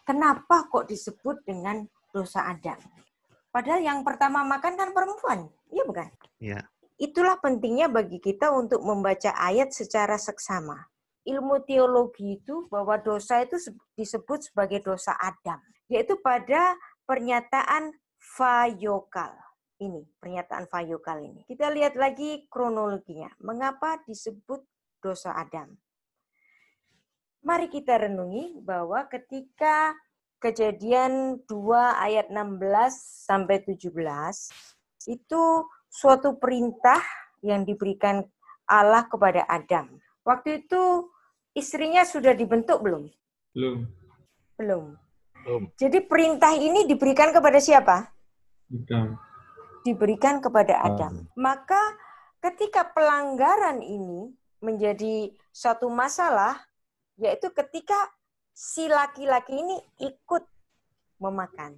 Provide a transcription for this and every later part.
kenapa kok disebut dengan dosa Adam? Padahal yang pertama makan kan perempuan, iya bukan? Iya. Itulah pentingnya bagi kita untuk membaca ayat secara seksama. Ilmu teologi itu bahwa dosa itu disebut sebagai dosa Adam, yaitu pada pernyataan Vayokal. Ini, pernyataan Vayokal ini. Kita lihat lagi kronologinya. Mengapa disebut dosa Adam? Mari kita renungi bahwa ketika Kejadian 2 ayat 16 sampai 17 itu suatu perintah yang diberikan Allah kepada Adam. Waktu itu istrinya sudah dibentuk belum? Belum. Jadi perintah ini diberikan kepada siapa? Diberikan kepada Adam. Maka ketika pelanggaran ini menjadi suatu masalah, yaitu ketika si laki-laki ini ikut memakan.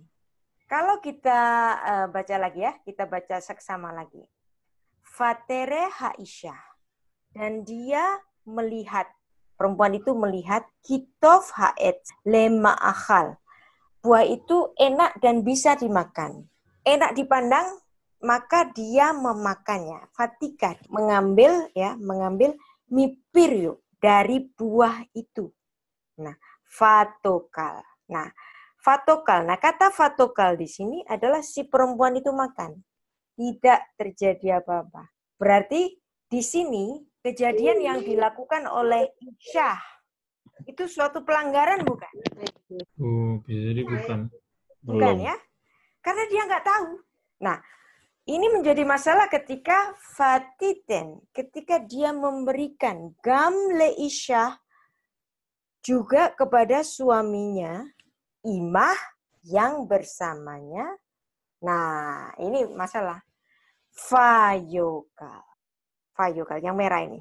Kalau kita baca lagi ya, kita baca seksama lagi. Fatere Haisyah. Dan dia melihat, perempuan itu melihat kitov haet lema akhal. Buah itu enak dan bisa dimakan. Enak dipandang, maka dia memakannya. Fatika, mengambil mipir dari buah itu. Nah, fatokal. Nah, fatokal. Nah, kata fatokal di sini adalah si perempuan itu makan. Tidak terjadi apa-apa. Berarti di sini kejadian yang dilakukan oleh Isyah itu suatu pelanggaran bukan? Oh, bisa jadi bukan. Bukan ya? Karena dia nggak tahu. Nah, ini menjadi masalah ketika Fatiten, ketika dia memberikan gamle Isyah juga kepada suaminya, Imah yang bersamanya. Nah, ini masalah. Vayokal. Vayokal, yang merah ini.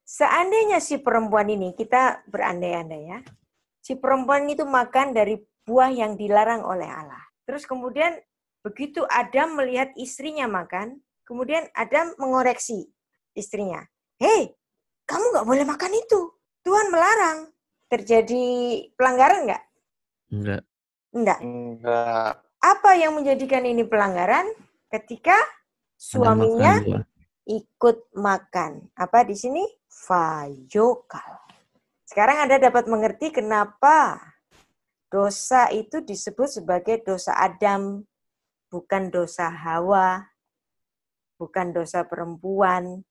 Seandainya si perempuan ini, kita berandai-andai ya, si perempuan itu makan dari buah yang dilarang oleh Allah. Terus kemudian begitu Adam melihat istrinya makan, kemudian Adam mengoreksi istrinya. Hei, kamu nggak boleh makan itu. Tuhan melarang. Terjadi pelanggaran nggak? Enggak. Enggak. Apa yang menjadikan ini pelanggaran? Ketika suaminya ikut makan. Apa di sini? Vayokal. Sekarang Anda dapat mengerti kenapa dosa itu disebut sebagai dosa Adam, bukan dosa Hawa, bukan dosa perempuan.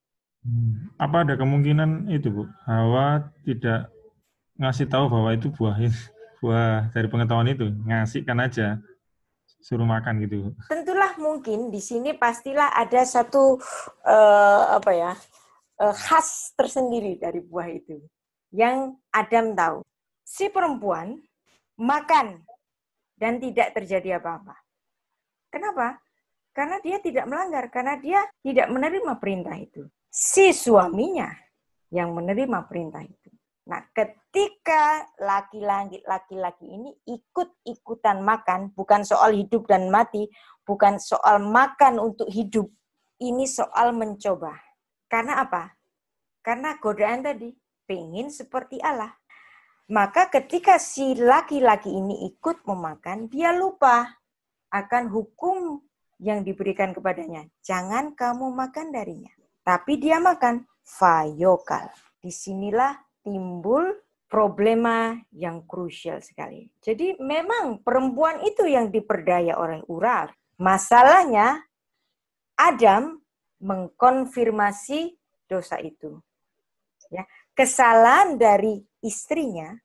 Apa ada kemungkinan itu, Bu? Hawa tidak ngasih tahu bahwa itu buah dari pengetahuan itu, ngasihkan aja, suruh makan gitu. Tentulah mungkin di sini pastilah ada satu khas tersendiri dari buah itu yang Adam tahu. Si perempuan makan dan tidak terjadi apa-apa. Kenapa? Karena dia tidak melanggar, karena dia tidak menerima perintah itu. Si suaminya yang menerima perintah itu. Nah, ketika laki-laki ini ikut-ikutan makan, bukan soal hidup dan mati, bukan soal makan untuk hidup, ini soal mencoba. Karena apa? Karena godaan tadi, pengen seperti Allah. Maka ketika si laki-laki ini ikut memakan, dia lupa akan hukum yang diberikan kepadanya. Jangan kamu makan darinya. Tapi dia makan. Vayokal. Disinilah timbul problema yang krusial sekali. Jadi memang perempuan itu yang diperdaya oleh ular. Masalahnya Adam mengkonfirmasi dosa itu. Ya, kesalahan dari istrinya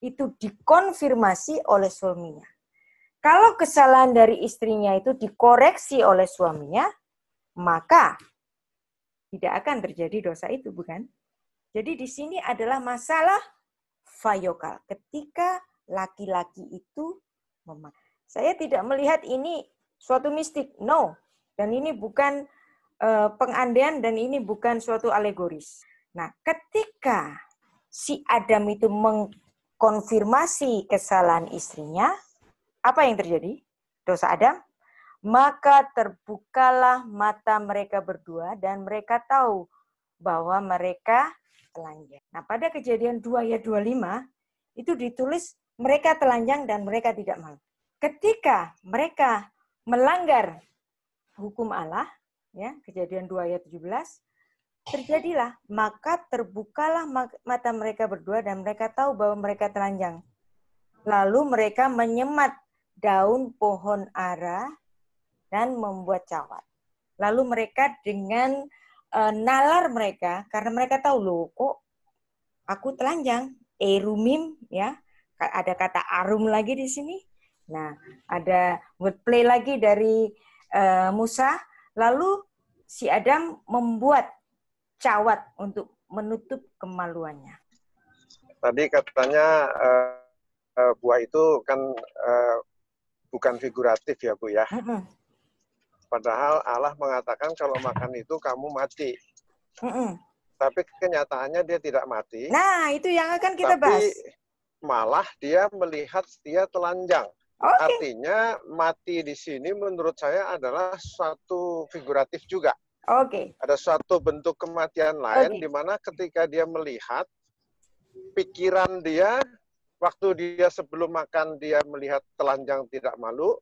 itu dikonfirmasi oleh suaminya. Kalau kesalahan dari istrinya itu dikoreksi oleh suaminya, maka tidak akan terjadi dosa itu, bukan? Jadi di sini adalah masalah vayokal. Ketika laki-laki itu memakan. Saya tidak melihat ini suatu mistik, no. Dan ini bukan pengandaian dan ini bukan suatu alegoris. Nah, ketika si Adam itu mengkonfirmasi kesalahan istrinya, apa yang terjadi? Dosa Adam? Maka terbukalah mata mereka berdua dan mereka tahu bahwa mereka telanjang. Nah, pada Kejadian 2 ayat 25 itu ditulis mereka telanjang dan mereka tidak malu. Ketika mereka melanggar hukum Allah, ya, Kejadian 2 ayat 17, terjadilah, maka terbukalah mata mereka berdua dan mereka tahu bahwa mereka telanjang. Lalu mereka menyemat daun pohon ara dan membuat cawat. Lalu mereka dengan nalar mereka, karena mereka tahu, loh kok aku telanjang, erumim, ya, ada kata arum lagi di sini. Nah, ada wordplay lagi dari Musa. Lalu si Adam membuat cawat untuk menutup kemaluannya. Tadi katanya buah itu kan bukan figuratif ya Bu ya. Padahal Allah mengatakan kalau makan itu kamu mati. Tapi kenyataannya dia tidak mati. Nah, itu yang akan kita bahas. Malah dia melihat dia telanjang. Okay. Artinya mati di sini menurut saya adalah suatu figuratif juga. Oke. Ada suatu bentuk kematian lain di mana ketika dia melihat pikiran dia waktu dia sebelum makan dia melihat telanjang tidak malu.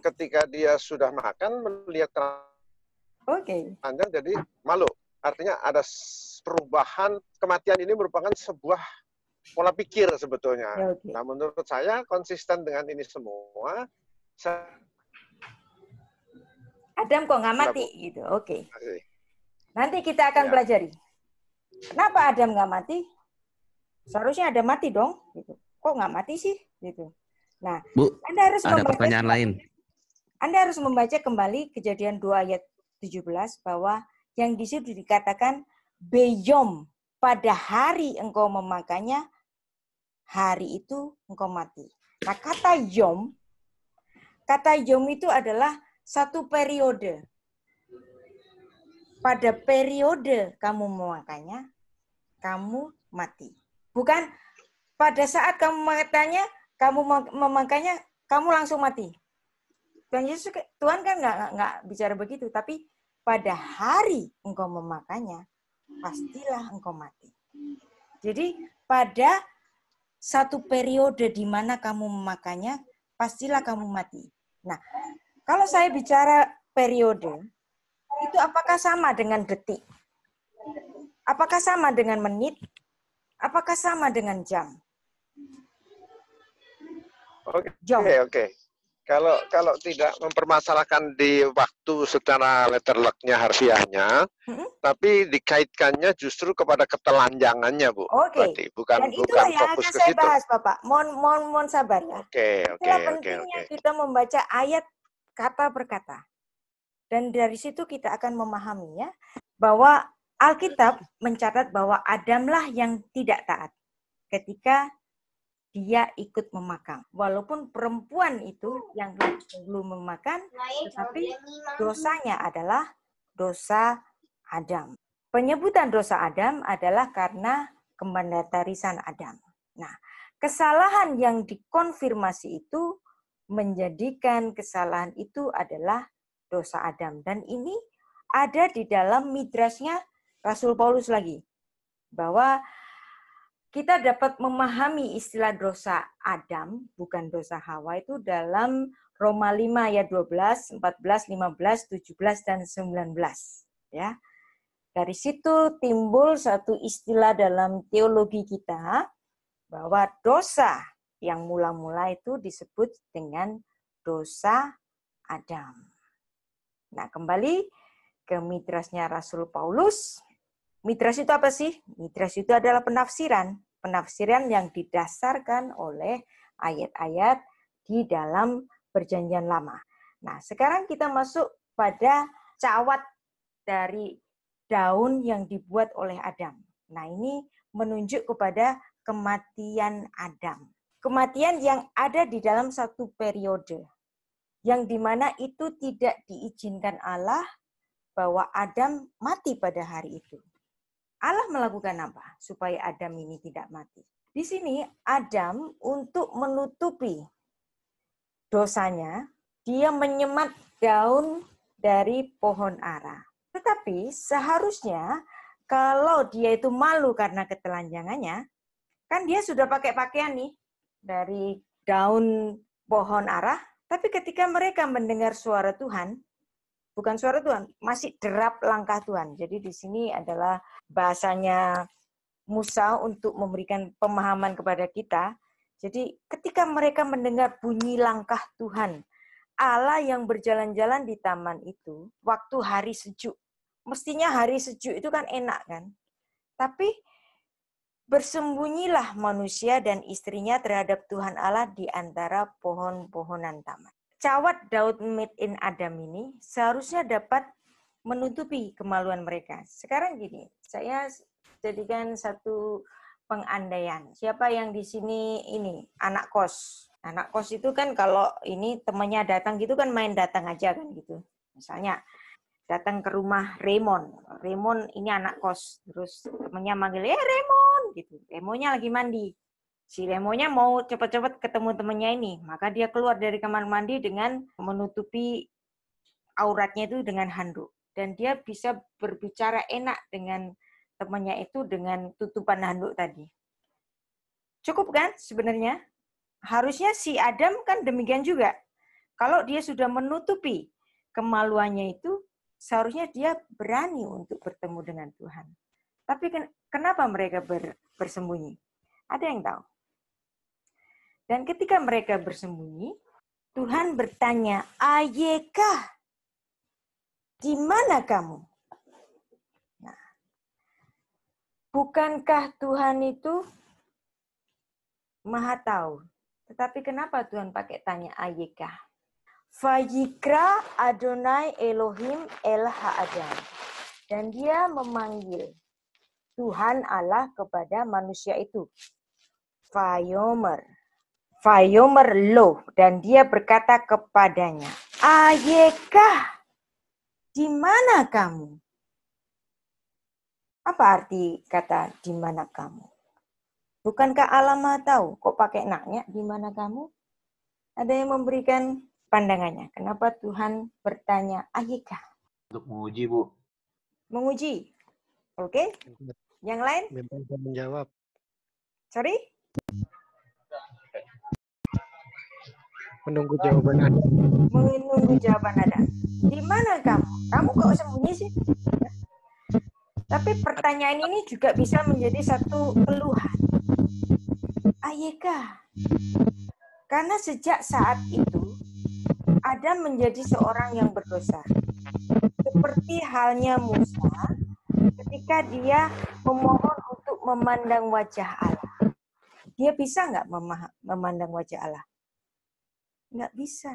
Ketika dia sudah makan melihat telanjang jadi malu. Artinya ada perubahan, kematian ini merupakan sebuah pola pikir sebetulnya. Nah, menurut saya konsisten dengan ini semua. Adam kok nggak mati gitu. Oke. Nanti kita akan pelajari. Kenapa Adam nggak mati? Seharusnya Adam mati dong. Gitu. Kok nggak mati sih? Gitu. Nah, Bu, Anda harus ada pertanyaan lain. Anda harus membaca kembali Kejadian 2 ayat 17 bahwa yang di situ dikatakan beyom, pada hari engkau memakannya, hari itu engkau mati. Nah, kata yom itu adalah satu periode. Pada periode kamu memakannya, kamu mati. Bukan pada saat kamu memakannya, kamu langsung mati. Tuhan kan nggak bicara begitu, tapi pada hari engkau memakannya, pastilah engkau mati. Jadi pada satu periode di mana kamu memakannya, pastilah kamu mati. Nah, kalau saya bicara periode, itu apakah sama dengan detik? Apakah sama dengan menit? Apakah sama dengan jam? Oke. Kalau tidak mempermasalahkan di waktu secara letterlocknya harfiahnya, tapi dikaitkannya justru kepada ketelanjangannya, Bu. Oke. Bukan Dan itulah yang fokus akan saya ke situ. bahas, Bapak. Mohon sabar ya. Itulah pentingnya kita membaca ayat kata per kata. Dan dari situ kita akan memahaminya bahwa Alkitab mencatat bahwa Adamlah yang tidak taat ketika dia ikut memakan. Walaupun perempuan itu yang belum memakan, tetapi dosanya adalah dosa Adam. Penyebutan dosa Adam adalah karena kemandantarisan Adam. Nah, kesalahan yang dikonfirmasi itu menjadikan kesalahan itu adalah dosa Adam. Dan ini ada di dalam midrasnya Rasul Paulus lagi. Bahwa kita dapat memahami istilah dosa Adam, bukan dosa Hawa, itu dalam Roma 5 ayat 12, 14, 15, 17, dan 19. Ya. Dari situ timbul satu istilah dalam teologi kita, bahwa dosa yang mula-mula itu disebut dengan dosa Adam. Nah, kembali ke midrasnya Rasul Paulus. Midras itu apa sih? Midras itu adalah penafsiran. Penafsiran yang didasarkan oleh ayat-ayat di dalam Perjanjian Lama. Nah, sekarang kita masuk pada cawat dari daun yang dibuat oleh Adam. Nah, ini menunjuk kepada kematian Adam. Kematian yang ada di dalam satu periode. Yang dimana itu tidak diizinkan Allah bahwa Adam mati pada hari itu. Allah melakukan apa supaya Adam ini tidak mati? Di sini Adam untuk menutupi dosanya, dia menyemat daun dari pohon ara. Tetapi seharusnya kalau dia itu malu karena ketelanjangannya, kan dia sudah pakai pakaian nih. dari daun pohon ara, tapi ketika mereka mendengar suara Tuhan, bukan suara Tuhan, masih derap langkah Tuhan. Jadi di sini adalah bahasanya Musa untuk memberikan pemahaman kepada kita. Jadi ketika mereka mendengar bunyi langkah Tuhan, Allah yang berjalan-jalan di taman itu, waktu hari sejuk. Mestinya hari sejuk itu kan enak kan. Tapi bersembunyilah manusia dan istrinya terhadap Tuhan Allah di antara pohon-pohonan taman. Cawat Daud made in Adam ini seharusnya dapat menutupi kemaluan mereka. Sekarang gini, saya jadikan satu pengandaian. Siapa yang di sini ini anak kos? Anak kos itu kan kalau ini temannya datang gitu kan main datang aja kan gitu. Misalnya datang ke rumah Raymond. Raymond ini anak kos. Terus temannya manggil, Raymond gitu. Raymondnya lagi mandi. Si Raymondnya mau cepat-cepat ketemu temannya ini. Maka dia keluar dari kamar mandi dengan menutupi auratnya itu dengan handuk. Dan dia bisa berbicara enak dengan temannya itu dengan tutupan handuk tadi. Cukup kan sebenarnya? Harusnya si Adam kan demikian juga. Kalau dia sudah menutupi kemaluannya itu, seharusnya dia berani untuk bertemu dengan Tuhan. Tapi kenapa mereka bersembunyi? Ada yang tahu? Dan ketika mereka bersembunyi, Tuhan bertanya, Ayekah? Di mana kamu? Nah, bukankah Tuhan itu Maha tahu? Tetapi kenapa Tuhan pakai tanya Ayekah? Vayikra Adonai Elohim el Ha'adam. Dan dia memanggil Tuhan Allah kepada manusia itu. Vayomer lo. Dan dia berkata kepadanya, Ayekah? Di mana kamu? Apa arti kata di mana kamu? Bukankah Allah Maha tahu? Kok pakai nanya di mana kamu? Ada yang memberikan pandangannya. Kenapa Tuhan bertanya, Ayekah? Untuk menguji, Bu. Menguji. Oke. Yang lain? Bisa menjawab. Sorry? Menunggu jawaban Anda. Menunggu jawaban Anda. Di mana kamu? Kamu kok sembunyi sih? Tapi pertanyaan ini juga bisa menjadi satu keluhan. Ayekah? Karena sejak saat itu, Adam menjadi seorang yang berdosa. Seperti halnya Musa, ketika dia memohon untuk memandang wajah Allah. Dia bisa nggak memandang wajah Allah? Nggak bisa.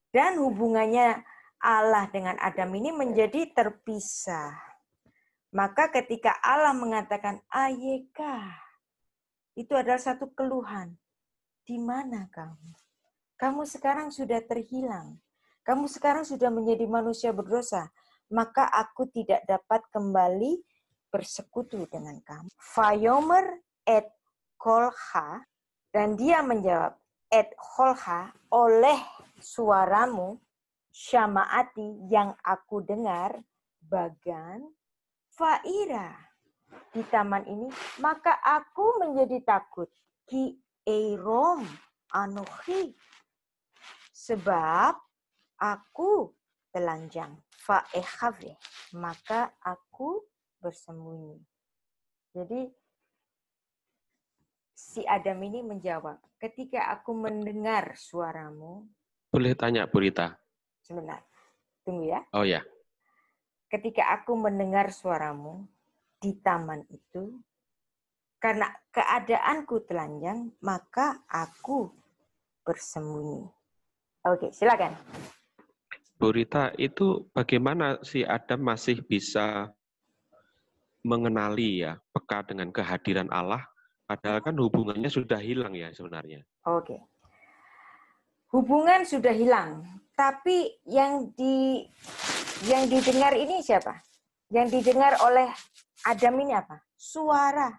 Dan hubungannya Allah dengan Adam ini menjadi terpisah. Maka ketika Allah mengatakan, Ayekah? Itu adalah satu keluhan. Di mana kamu? Kamu sekarang sudah terhilang. Kamu sekarang sudah menjadi manusia berdosa. Maka aku tidak dapat kembali bersekutu dengan kamu. Vayomer et kolha. Dan dia menjawab, et kolha, oleh suaramu, syama'ati yang aku dengar, bagan, Faira di taman ini, maka aku menjadi takut. Ki eirom anohi. Sebab aku telanjang. Fa'ehave. Maka aku bersembunyi. Jadi si Adam ini menjawab, ketika aku mendengar suaramu. Boleh tanya, Bu Rita? Sebentar. Tunggu ya. Oh ya. Ketika aku mendengar suaramu di taman itu, karena keadaanku telanjang, maka aku bersembunyi. Oke, silakan. Bu Rita, itu bagaimana si Adam masih bisa mengenali ya, peka dengan kehadiran Allah, padahal kan hubungannya sudah hilang ya sebenarnya. Oke. Hubungan sudah hilang, tapi yang didengar ini siapa? Yang didengar oleh Adam ini apa? Suara.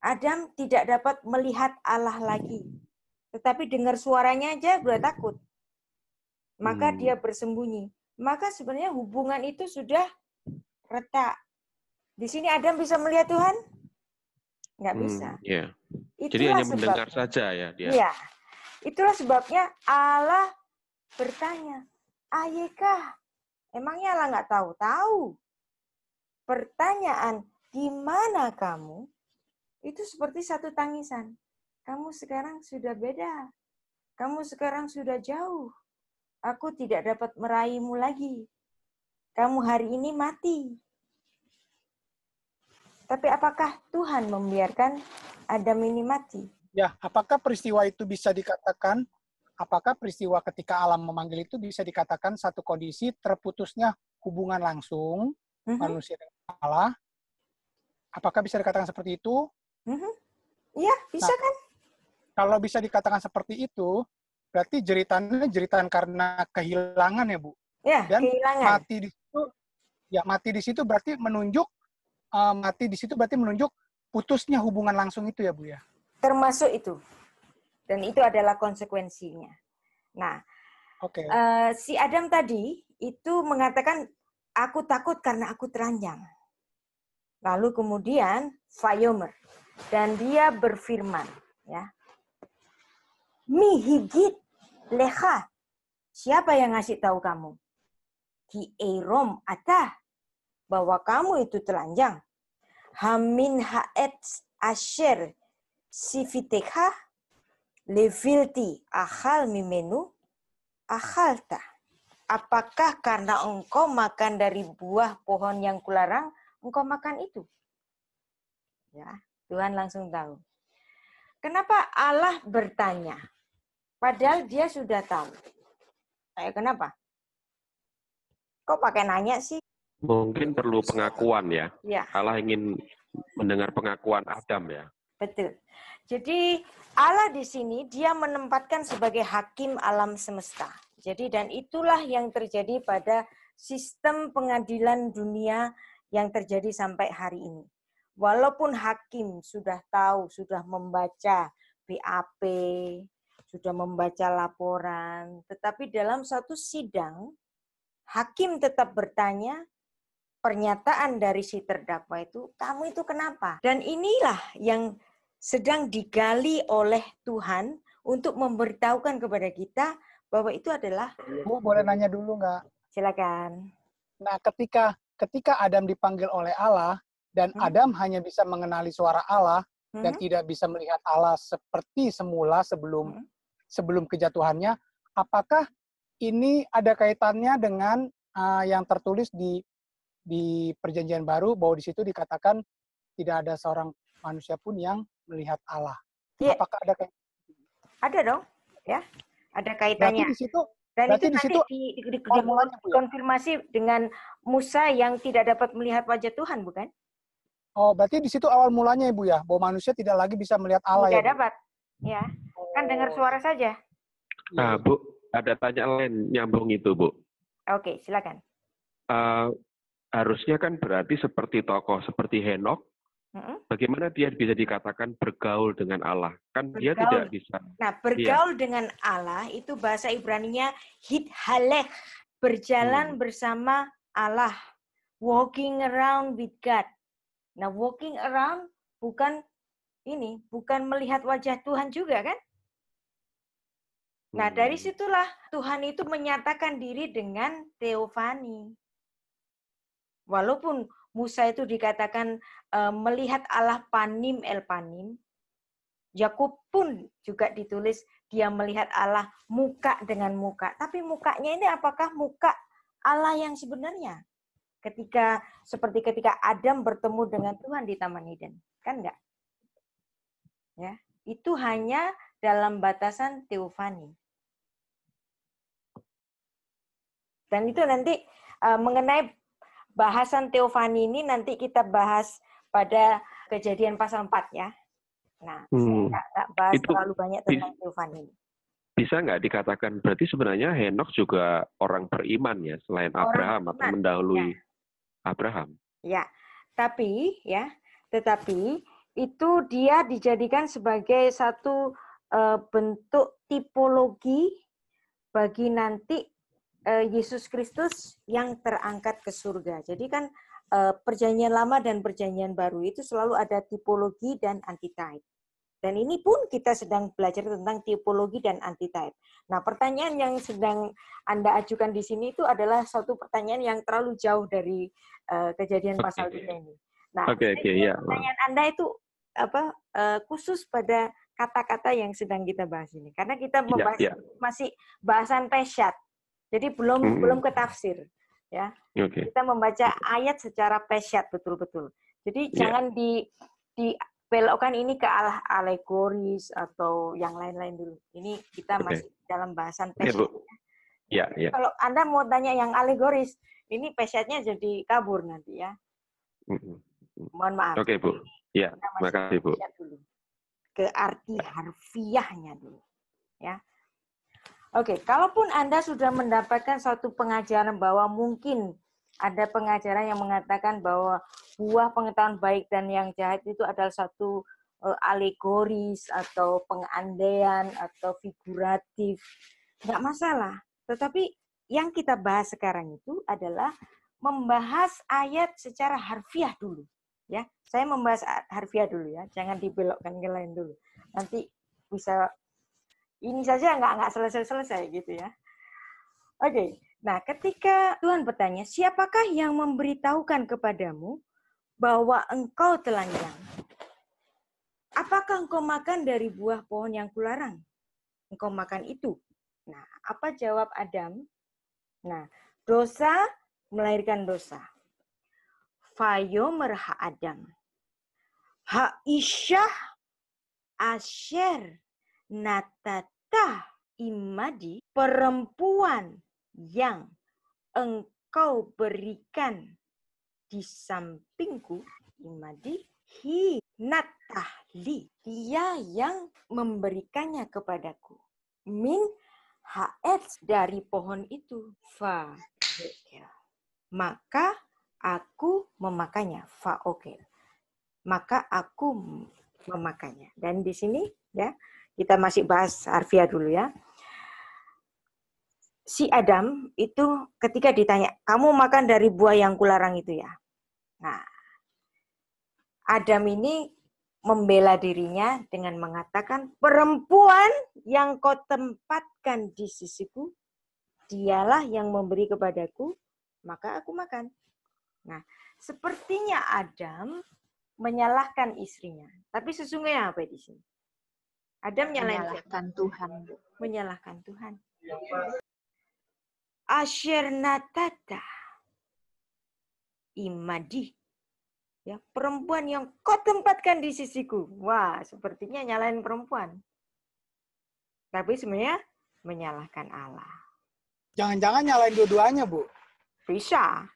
Adam tidak dapat melihat Allah lagi. Tetapi dengar suaranya aja udah takut. Maka dia bersembunyi. Maka sebenarnya hubungan itu sudah retak. Di sini Adam bisa melihat Tuhan? Nggak bisa. Yeah. Itulah Jadi hanya mendengar sebabnya. saja ya dia. Iya. Itulah sebabnya Allah bertanya, Ayekah? Emangnya Allah nggak tahu? Tahu. Pertanyaan, di mana kamu? Itu seperti satu tangisan. Kamu sekarang sudah beda. Kamu sekarang sudah jauh. Aku tidak dapat meraihmu lagi. Kamu hari ini mati. Tapi apakah Tuhan membiarkan Adam ini mati? Ya, apakah peristiwa itu bisa dikatakan, apakah peristiwa ketika alam memanggil itu bisa dikatakan satu kondisi terputusnya hubungan langsung manusia dengan Allah? Apakah bisa dikatakan seperti itu? Iya, bisa kan? Kalau bisa dikatakan seperti itu, berarti jeritan karena kehilangan ya, Bu. Ya, dan kehilangan. Mati di situ berarti menunjuk putusnya hubungan langsung itu ya, Bu ya. Termasuk itu. Dan itu adalah konsekuensinya. Nah, si Adam tadi itu mengatakan, aku takut karena aku telanjang. Lalu kemudian Vayomer, dan dia berfirman, ya, Mihigit leha, siapa yang ngasih tahu kamu? Ki erom atah, bahwa kamu itu telanjang. Hamin haet asher sifiteha levilti akal mimenu akhalta. Apakah karena engkau makan dari buah pohon yang kularang, engkau makan itu? Ya, Tuhan langsung tahu. Kenapa Allah bertanya? Padahal dia sudah tahu. Kenapa? Kok pakai nanya sih? Mungkin perlu pengakuan ya. Ya. Allah ingin mendengar pengakuan Adam ya. Betul. Jadi Allah di sini dia menempatkan sebagai hakim alam semesta. Jadi dan itulah yang terjadi pada sistem pengadilan dunia yang terjadi sampai hari ini. Walaupun hakim sudah tahu, sudah membaca BAP, sudah membaca laporan, tetapi dalam satu sidang hakim tetap bertanya, pernyataan dari si terdakwa itu, kamu itu kenapa? Dan inilah yang sedang digali oleh Tuhan untuk memberitahukan kepada kita bahwa itu adalah... Bu, boleh nanya dulu nggak? Silakan. Nah, ketika Adam dipanggil oleh Allah, dan Adam hanya bisa mengenali suara Allah, dan tidak bisa melihat Allah seperti semula sebelum kejatuhannya, apakah ini ada kaitannya dengan yang tertulis di Perjanjian Baru, bahwa di situ dikatakan tidak ada seorang manusia pun yang melihat Allah? Ya. Apakah ada kaitannya? Ada dong, ya. Ada kaitannya. Berarti di situ dikonfirmasi dengan Musa yang tidak dapat melihat wajah Tuhan, bukan? Oh, berarti di situ awal mulanya, Ibu ya, bahwa manusia tidak lagi bisa melihat Allah. Tidak dapat, ya. Kan dengar suara saja. Nah, Bu, ada tanya lain nyambung itu, Bu. Oke, silakan. Harusnya kan berarti seperti tokoh seperti Henokh, bagaimana dia bisa dikatakan bergaul dengan Allah? Kan bergaul. Dia tidak bisa. Nah, bergaul dengan Allah itu bahasa Ibraninya hithalech, berjalan bersama Allah, walking around with God. Nah, walking around bukan melihat wajah Tuhan juga kan? Nah, dari situlah Tuhan itu menyatakan diri dengan teofani. Walaupun Musa itu dikatakan melihat Allah panim el panim, Yakub pun juga ditulis dia melihat Allah muka dengan muka. Tapi mukanya ini apakah muka Allah yang sebenarnya? Seperti ketika Adam bertemu dengan Tuhan di Taman Eden. Kan enggak? Ya, itu hanya dalam batasan teofani. Dan itu nanti mengenai bahasan teofani ini nanti kita bahas pada Kejadian pasal 4 ya. Nah, saya nggak bahas terlalu banyak tentang teofani ini. Bisa nggak dikatakan berarti sebenarnya Henokh juga orang beriman ya, selain Abraham atau mendahului Abraham? Ya, tetapi itu dia dijadikan sebagai satu bentuk tipologi bagi nanti Yesus Kristus yang terangkat ke surga. Jadi kan Perjanjian Lama dan Perjanjian Baru itu selalu ada tipologi dan antitype. Dan ini pun kita sedang belajar tentang tipologi dan antitype. Nah, pertanyaan yang sedang Anda ajukan di sini itu adalah suatu pertanyaan yang terlalu jauh dari kejadian pasal 3 ini. Nah, pertanyaan Anda itu khusus pada kata-kata yang sedang kita bahas ini. Karena kita membahas masih bahasan pesyat. Jadi belum ke tafsir. Ya, kita membaca ayat secara pesyat betul-betul. Jadi jangan dibelokkan ini ke arah alegoris atau yang lain-lain dulu. Ini kita masih dalam bahasan pesyat. Kalau Anda mau tanya yang alegoris, ini pesyatnya jadi kabur nanti ya. Mohon maaf. Oke, Bu. Ya, makasih, Bu. Dulu. Ke arti harfiahnya dulu. Ya. Oke, kalaupun Anda sudah mendapatkan suatu pengajaran bahwa mungkin ada pengajaran yang mengatakan bahwa buah pengetahuan baik dan yang jahat itu adalah satu alegoris atau pengandaian atau figuratif, nggak masalah. Tetapi yang kita bahas sekarang itu adalah membahas ayat secara harfiah dulu. Ya, saya membahas harfiah dulu ya, jangan dibelokkan ke lain dulu. Nanti bisa ini saja nggak selesai gitu ya. Oke, nah ketika Tuhan bertanya, siapakah yang memberitahukan kepadamu bahwa engkau telanjang? Apakah engkau makan dari buah pohon yang kularang? Engkau makan itu. Nah, apa jawab Adam? Nah, dosa melahirkan dosa. Vayomer ha-Adam. Ha-Isyah asher natata imadi, perempuan yang engkau berikan di sampingku, imadi, hi natahli, dia yang memberikannya kepadaku. Min haetz, dari pohon itu. Fa, maka aku memakannya. Fa, oke. Maka aku memakannya. Dan di sini ya, kita masih bahas harfiah dulu ya. Si Adam itu ketika ditanya, kamu makan dari buah yang kularang itu ya. Nah, Adam ini membela dirinya dengan mengatakan, perempuan yang kau tempatkan di sisiku, dialah yang memberi kepadaku, maka aku makan. Nah, sepertinya Adam menyalahkan istrinya. Tapi sesungguhnya apa di sini? Adam menyalahkan Tuhan. Menyalahkan Tuhan. Asher natata imadi. Ya, perempuan yang kau tempatkan di sisiku. Wah, sepertinya nyalain perempuan. Tapi sebenarnya menyalahkan Allah. Jangan-jangan nyalain dua-duanya, Bu. Bisa.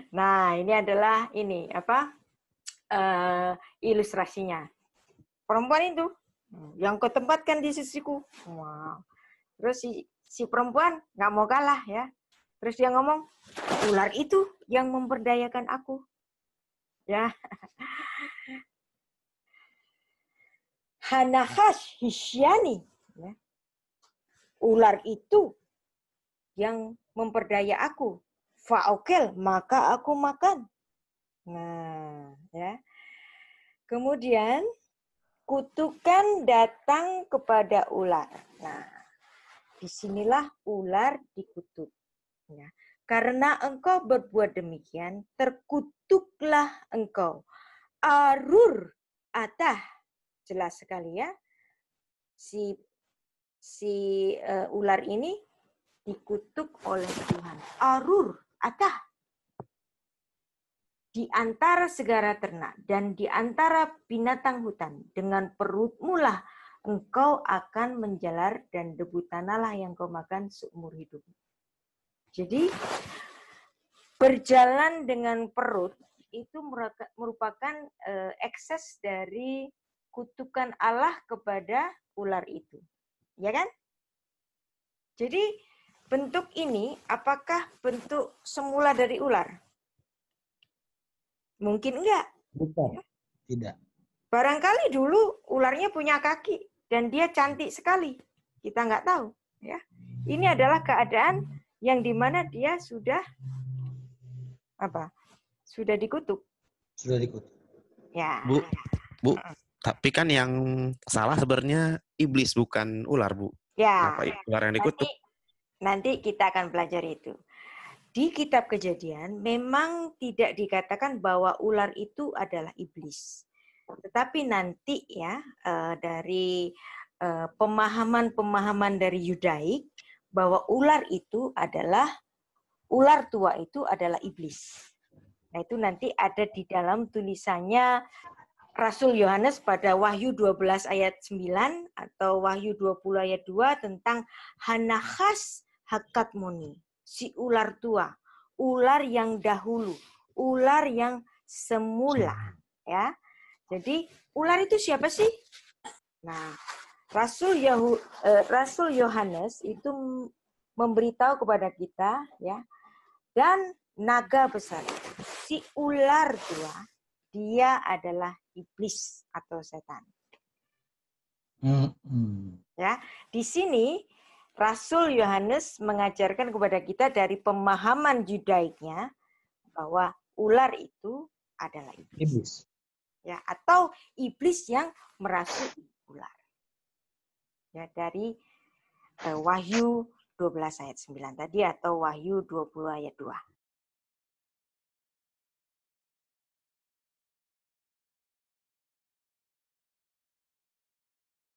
Nah, ini adalah ilustrasinya. Perempuan itu yang kau tempatkan di sisiku. Wow. Terus si perempuan nggak mau kalah ya. Terus dia ngomong, ular itu yang memberdayakan aku. Ya. Hanahash hisyani. Ya. Ular itu yang memperdaya aku. Fa'okel, maka aku makan. Nah, ya. Kemudian kutukan datang kepada ular. Nah, disinilah ular dikutuk. Ya. Karena engkau berbuat demikian, terkutuklah engkau. Arur atah. Jelas sekali ya. Si ular ini dikutuk oleh Tuhan. Arur atah. Di antara segala ternak dan di antara binatang hutan, dengan perutmu lah engkau akan menjalar dan debu tanahlah yang kau makan seumur hidup. Jadi berjalan dengan perut itu merupakan ekses dari kutukan Allah kepada ular itu. Ya kan? Jadi bentuk ini apakah bentuk semula dari ular? Mungkin enggak. Bukan. Tidak. Barangkali dulu ularnya punya kaki dan dia cantik sekali. Kita nggak tahu. Ya. Ini adalah keadaan yang dimana dia sudah Apa? Sudah dikutuk. Sudah dikutuk. Ya. Bu, tapi kan yang salah sebenarnya iblis bukan ular, Bu. Ya. Kenapa ular yang dikutuk? Nanti kita akan belajar itu. Di kitab Kejadian memang tidak dikatakan bahwa ular itu adalah iblis. Tetapi nanti ya dari pemahaman-pemahaman dari Yudaik bahwa ular tua itu adalah iblis. Nah, itu nanti ada di dalam tulisannya Rasul Yohanes pada Wahyu 12 ayat 9 atau Wahyu 20 ayat 2 tentang Hanachas Hakatmoni, si ular tua, ular yang dahulu, ular yang semula, ya. Jadi ular itu siapa sih? Nah, Rasul Yohanes itu memberitahu kepada kita, ya, dan naga besar, si ular tua, dia adalah iblis atau setan. Ya, di sini Rasul Yohanes mengajarkan kepada kita dari pemahaman Yudaiknya bahwa ular itu adalah iblis. Ya, atau iblis yang merasuki ular. Ya, dari Wahyu 12 ayat 9 tadi atau Wahyu 20 ayat 2.